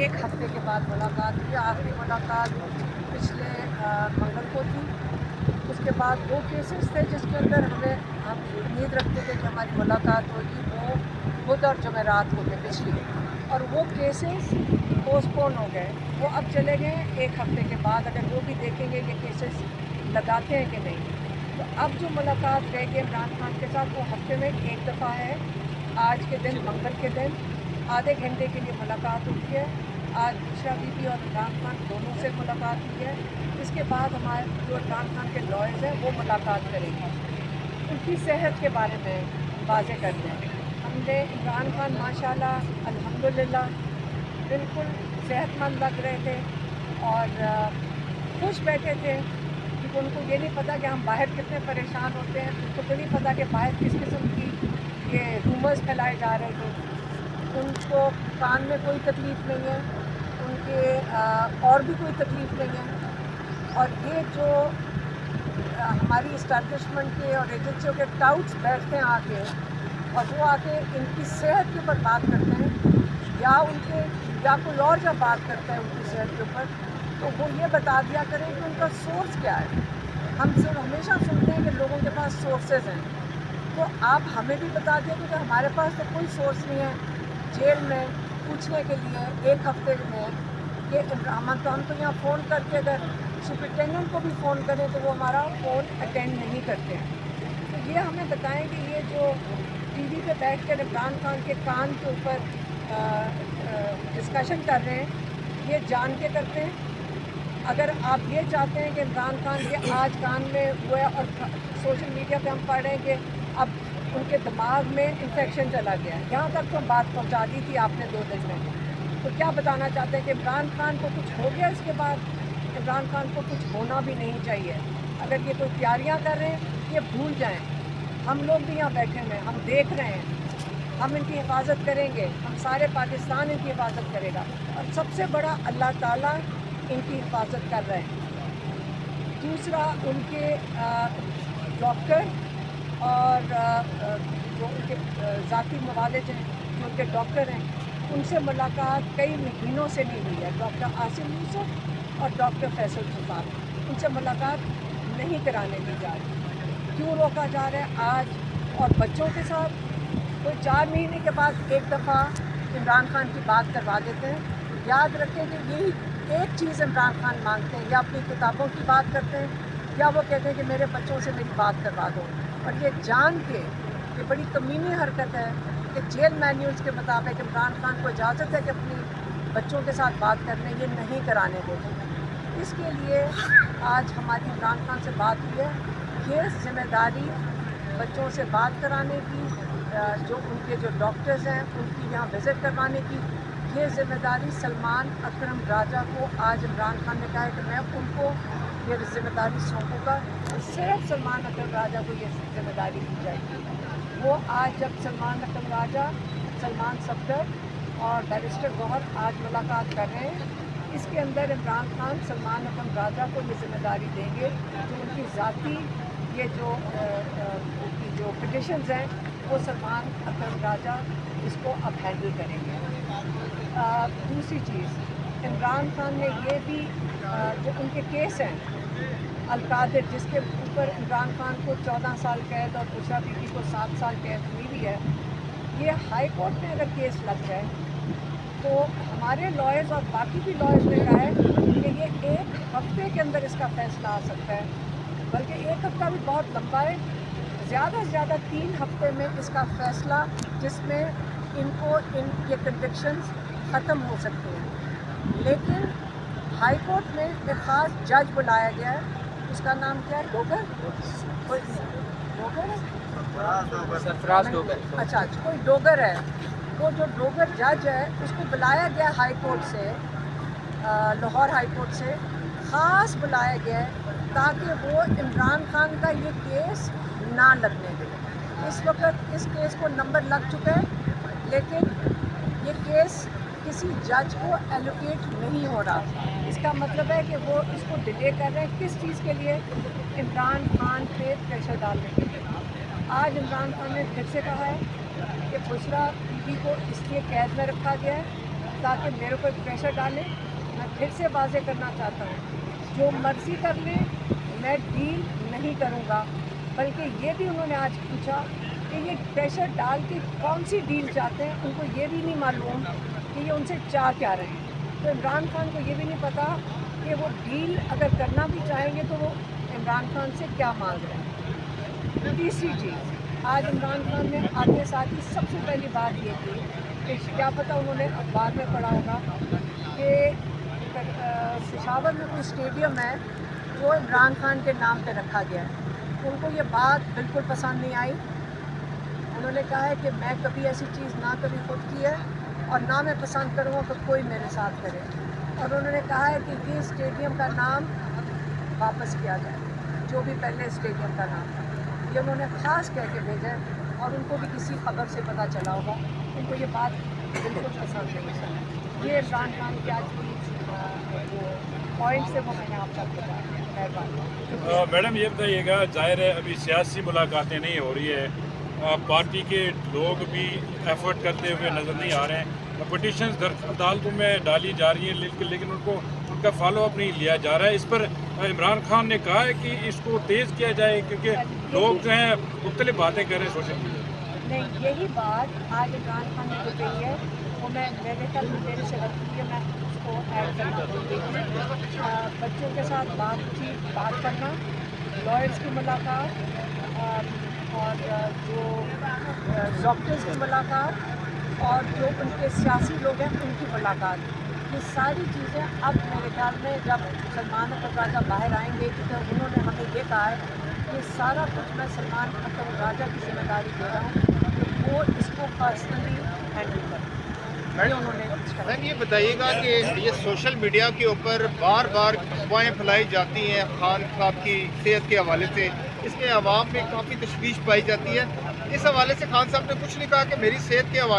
ایک ہفتے کے بعد ملاقات ہوئی. آخری ملاقات پچھلے منگل کو تھی. اس کے بعد وہ کیسز تھے جس کے اندر ہم امید رکھتے تھے کہ ہماری ملاقات ہوگی، وہ بدھ اور جمعرات کو تھے پچھلی، اور وہ کیسز پوسٹ پون ہو گئے. وہ اب چلے گئے ایک ہفتے کے بعد. اگر وہ بھی دیکھیں گے یہ کیسز لگاتے ہیں کہ نہیں. تو اب جو ملاقات رہ گئی عمران خان کے ساتھ وہ ہفتے میں ایک دفعہ ہے. آج کے دن منگل کے دن آدھے گھنٹے کے لیے ملاقات ہوتی ہے. آج بشرا بی بی اور عمران خان دونوں سے ملاقات ہوئی ہے. اس کے بعد ہمارے جو عمران خان کے لائرز ہیں وہ ملاقات کریں گے. ان کی صحت کے بارے میں واضح کر دیں. ہم نے عمران خان ماشاءاللہ الحمدللہ بالکل صحت مند لگ رہے تھے اور خوش بیٹھے تھے، کیونکہ ان کو یہ نہیں پتہ کہ ہم باہر کتنے پریشان ہوتے ہیں. ان کو تو نہیں پتہ کہ باہر کس قسم کی یہ رومرز پھیلائے جا رہے تھے. ان کو کان میں کوئی تکلیف نہیں ہے، ان کے اور بھی کوئی تکلیف نہیں ہے. اور یہ جو ہماری اسٹیبلشمنٹ کے اور ایجنسیوں کے ٹاؤٹس بیٹھتے ہیں آ کے، اور وہ آ کے ان کی صحت کے اوپر بات کرتے ہیں یا کوئی اور جب بات کرتا ہے ان کی صحت کے اوپر، تو وہ یہ بتا دیا کریں کہ ان کا سورس کیا ہے. ہم صرف ہمیشہ سنتے ہیں کہ لوگوں کے پاس سورسز ہیں، تو آپ ہمیں بھی بتا دیں کیونکہ ہمارے پاس تو کوئی سورس نہیں ہے جیل میں پوچھنے کے لیے ایک ہفتے میں کہ ہم تو یہاں فون کر کے اگر سپرنٹینڈنٹ کو بھی فون کریں تو وہ ہمارا فون اٹینڈ نہیں کرتے ہیں. تو یہ ہمیں بتائیں کہ یہ جو ٹی وی پہ بیٹھ کر عمران خان کے کان کے اوپر ڈسکشن کر رہے ہیں، یہ جان کے کرتے ہیں. اگر آپ یہ چاہتے ہیں کہ عمران خان کے آج کان میں ہوا ہے اور سوشل میڈیا پہ ہم پڑھ رہے ہیں کہ اب ان کے دماغ میں انفیکشن چلا گیا ہے، یہاں تک تو بات پہنچا دی تھی آپ نے 2 دن میں، تو کیا بتانا چاہتے ہیں کہ عمران خان کو کچھ ہو گیا؟ اس کے بعد عمران خان کو کچھ ہونا بھی نہیں چاہیے. اگر یہ کوئی تیاریاں کر رہے ہیں یہ بھول جائیں. ہم لوگ بھی یہاں بیٹھے ہوئے ہیں، ہم دیکھ رہے ہیں، ہم ان کی حفاظت کریں گے، ہم سارے پاکستان ان کی حفاظت کرے گا، اور سب سے بڑا اللہ تعالیٰ ان کی حفاظت کر رہے ہیں. دوسرا ان کے ڈاکٹر اور جو ان کے ذاتی موالج ہیں، جو ان کے ڈاکٹر ہیں، ان سے ملاقات کئی مہینوں سے نہیں ہوئی ہے. ڈاکٹر عاصم یوسف اور ڈاکٹر فیصل سلطان، ان سے ملاقات نہیں کرانے دی جا رہی. کیوں روکا جا رہا ہے؟ آج اور بچوں کے ساتھ کوئی 4 مہینے کے بعد ایک دفعہ عمران خان کی بات کروا دیتے ہیں. یاد رکھیں کہ یہی ایک چیز عمران خان مانگتے ہیں، یا اپنی کتابوں کی بات کرتے ہیں یا وہ کہتے ہیں کہ میرے بچوں سے میری بات کروا دو. اور یہ جان کے یہ بڑی کمینی حرکت ہے کہ جیل مینیولز کے مطابق عمران خان کو اجازت ہے کہ اپنی بچوں کے ساتھ بات کرنے، یہ نہیں کرانے دیتے ہیں. اس کے لیے آج ہماری عمران خان سے بات ہوئی ہے. یہ ذمہ داری بچوں سے بات کرانے کی، جو ان کے جو ڈاکٹرز ہیں ان کی یہاں وزٹ کروانے کی، یہ ذمہ داری سلمان اکرم راجہ کو آج عمران خان نے کہا ہے کہ میں ان کو یہ ذمہ داری سونپوں گا. صرف سلمان اکرم راجہ کو یہ ذمہ داری دی جائے گی. وہ آج جب سلمان اکرم راجہ، سلمان صفدر اور بیرسٹر گوہر آج ملاقات کر رہے ہیں، اس کے اندر عمران خان سلمان اکرم راجہ کو یہ ذمہ داری دیں گے کہ ان کی ذاتی یہ جو پٹیشنز ہیں وہ سلمان اکرم راجہ اس کو اب ہینڈل کریں گے. دوسری چیز، عمران خان نے یہ بھی جو ان کے کیس ہیں القادر، جس کے اوپر عمران خان کو 14 سال قید اور بشرا بی بی کو 7 سال قید ہوئی بھی ہے، یہ ہائی کورٹ میں اگر کیس لگ جائے تو ہمارے لائرز اور باقی بھی لائرز نے کہا ہے کہ یہ ایک ہفتے کے اندر اس کا فیصلہ آ سکتا ہے، بلکہ ایک ہفتہ بھی بہت لمبا ہے. زیادہ سے زیادہ 3 ہفتے میں اس کا فیصلہ، جس میں ان کو ان یہ کنوکشنز ختم ہو سکتے ہیں. لیکن ہائی کورٹ میں ایک خاص جج بلایا گیا ہے، اس کا نام کیا ہے؟ ڈوگر ہے؟ سرفراز ڈوگر. اچھا، کوئی ڈوگر ہے. وہ جو ڈوگر جج ہے اس کو بلایا گیا ہائی کورٹ سے، لاہور ہائی کورٹ سے خاص بلایا گیا ہے تاکہ وہ عمران خان کا یہ کیس نہ لگنے دے. اس وقت اس کیس کو نمبر لگ چکا ہے، لیکن یہ کیس کسی جج کو ایلوکیٹ نہیں ہو رہا. اس کا مطلب ہے کہ وہ اس کو ڈیلے کر رہے ہیں. کس چیز کے لیے؟ عمران خان پہ پریشر ڈالنے کے لیے. آج عمران خان نے پھر سے کہا ہے کہ بشرا بی بی کو اس لیے قید میں رکھا گیا ہے تاکہ میرے کو پریشر ڈالیں. میں پھر سے واضح کرنا چاہتا ہوں, جو مرضی کر لیں, میں ڈیل نہیں کروں گا. بلکہ یہ بھی انہوں نے آج پوچھا کہ یہ پریشر ڈال کے کون سی ڈیل چاہتے ہیں. ان کو یہ بھی نہیں معلوم کہ یہ ان سے چاہ کیا رہے ہیں. تو عمران خان کو یہ بھی نہیں پتا کہ وہ ڈیل اگر کرنا بھی چاہیں گے تو وہ عمران خان سے کیا مانگ رہے ہیں. تیسری چیز, آج عمران خان نے آتے ساتھ ہی سب سے پہلی بات یہ کی کہ کیا پتہ انہوں نے اخبار میں پڑھا ہوگا کہ پشاور میں کوئی اسٹیڈیم ہے جو عمران خان کے نام پہ رکھا گیا ہے. ان کو یہ بات بالکل پسند نہیں آئی. انہوں نے کہا ہے کہ میں کبھی ایسی چیز نہ کبھی خود کی ہے اور نہ میں پسند کروں گا کہ کوئی میرے ساتھ کرے. اور انہوں نے کہا ہے کہ یہ اسٹیڈیم کا نام واپس کیا جائے, جو بھی پہلے اسٹیڈیم کا نام تھا. یہ انہوں نے خاص کہہ کے بھیجا ہے اور ان کو بھی کسی خبر سے پتہ چلا ہوگا. ان کو یہ بات بالکل پسند نہیں ہے. یہ عمران خان کی آج کی جو پوائنٹس ہے وہ میں نے آپ تک بتا دیا. مہربانی. میڈم یہ بتائیے گا, ظاہر ہے ابھی سیاسی ملاقاتیں نہیں ہو رہی ہے, پارٹی کے لوگ بھی ایفرٹ کرتے ہوئے نظر نہیں آ رہے ہیں, پٹیشنز عدالتوں میں ڈالی جا رہی ہیں لیکن ان کا فالو اپ نہیں لیا جا رہا ہے. اس پر عمران خان نے کہا ہے کہ اس کو تیز کیا جائے کیونکہ لوگ جو ہیں مختلف باتیں کر رہے ہیں سوشل میڈیا. نہیں, یہی بات آج عمران خان نے جو کہی ہے وہ میں میرے خیال میں میرے سے غلطی ہے, میں اس کو ایڈ کرنا چاہتی ہوں. بچوں کے ساتھ بات کرنا, لائرس کی ملاقات اور جو ڈاکٹرز کی ملاقات اور جو ان کے سیاسی لوگ ہیں ان کی ملاقات, یہ ساری چیزیں اب میرے خیال میں جب سلمان اکرم راجہ باہر آئیں گے, کیونکہ انہوں نے ہمیں یہ کہا ہے کہ سارا کچھ میں سلمان اکرم راجہ کی ذمہ داری دے رہا ہوں کہ وہ اس کو پرسنلی ہینڈل کریں. میم یہ بتائیے گا کہ یہ سوشل میڈیا کے اوپر بار بار افواہیں پھیلائی جاتی ہیں خان صاحب کی صحت کے حوالے سے, اس میں عوام میں کافی تشویش پائی جاتی ہے. اس حوالے سے خان صاحب نے کچھ نہیں کہا کہ میری صحت کے حوالے